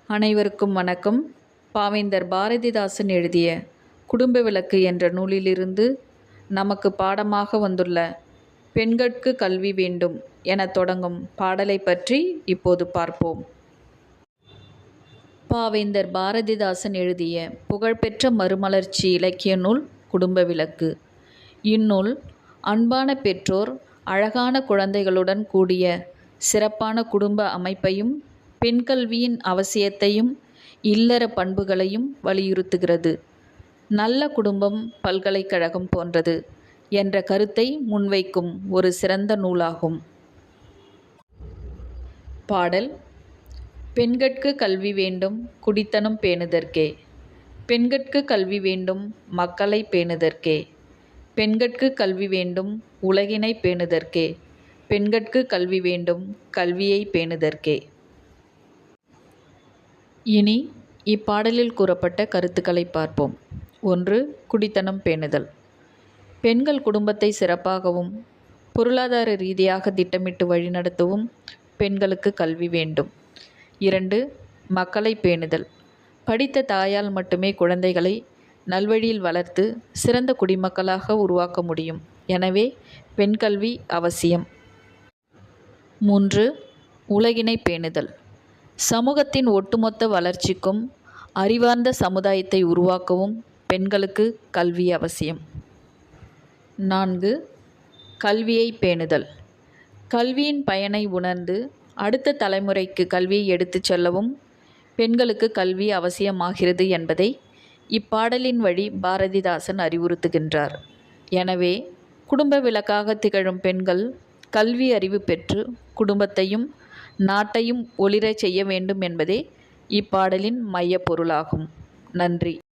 அனைவருக்கும் வணக்கம். பாவேந்தர் பாரதிதாசன் எழுதிய குடும்ப விளக்கு என்ற நூலிலிருந்து நமக்கு பாடமாக வந்துள்ள பெண்கட்கு கல்வி வேண்டும் என தொடங்கும் பாடலை பற்றி இப்போது பார்ப்போம். பாவேந்தர் பாரதிதாசன் எழுதிய புகழ்பெற்ற மறுமலர்ச்சி இலக்கிய நூல் குடும்ப விளக்கு. இந்நூல் அன்பான பெற்றோர், அழகான குழந்தைகளுடன் கூடிய சிறப்பான குடும்ப அமைப்பையும், பெண் கல்வியின் அவசியத்தையும், இல்லற பண்புகளையும் வலியுறுத்துகிறது. நல்ல குடும்பம் பல்கலைக்கழகம் போன்றது என்ற கருத்தை முன்வைக்கும் ஒரு சிறந்த நூலாகும். பாடல். பெண்கட்கு கல்வி வேண்டும் குடித்தனம் பேணுதற்கே. பெண்கட்கு கல்வி வேண்டும் மக்களை பேணுதற்கே. பெண்கட்கு கல்வி வேண்டும் உலகினை பேணுதற்கே. பெண்கட்கு கல்வி வேண்டும் கல்வியை பேணுதற்கே. இனி இப்பாடலில் கூறப்பட்ட கருத்துக்களை பார்ப்போம். 1. குடித்தனம் பேணுதல். பெண்கள் குடும்பத்தை சிறப்பாகவும் பொருளாதார ரீதியாக திட்டமிட்டு வழிநடத்தவும் பெண்களுக்கு கல்வி வேண்டும். 2. மக்களை பேணுதல். படித்த தாயால் மட்டுமே குழந்தைகளை நல்வழியில் வளர்த்து சிறந்த குடிமக்களாக உருவாக்க முடியும். எனவே பெண் கல்வி அவசியம். 3. உலகினை பேணுதல். சமூகத்தின் ஒட்டுமொத்த வளர்ச்சிக்கும் அறிவார்ந்த சமுதாயத்தை உருவாக்கவும் பெண்களுக்கு கல்வி அவசியம். 4. கல்வியை பேணுதல். கல்வியின் பயனை உணர்ந்து அடுத்த தலைமுறைக்கு கல்வியை எடுத்துச் செல்லவும் பெண்களுக்கு கல்வி அவசியமாகிறது என்பதை இப்பாடலின் வழி பாரதிதாசன் அறிவுறுத்துகின்றார். எனவே குடும்ப விளக்காக திகழும் பெண்கள் கல்வி அறிவு பெற்று குடும்பத்தையும் நாட்டையும் ஒளிரச் செய்ய வேண்டும் என்பதே இப்பாடலின் மையப் பொருளாகும். நன்றி.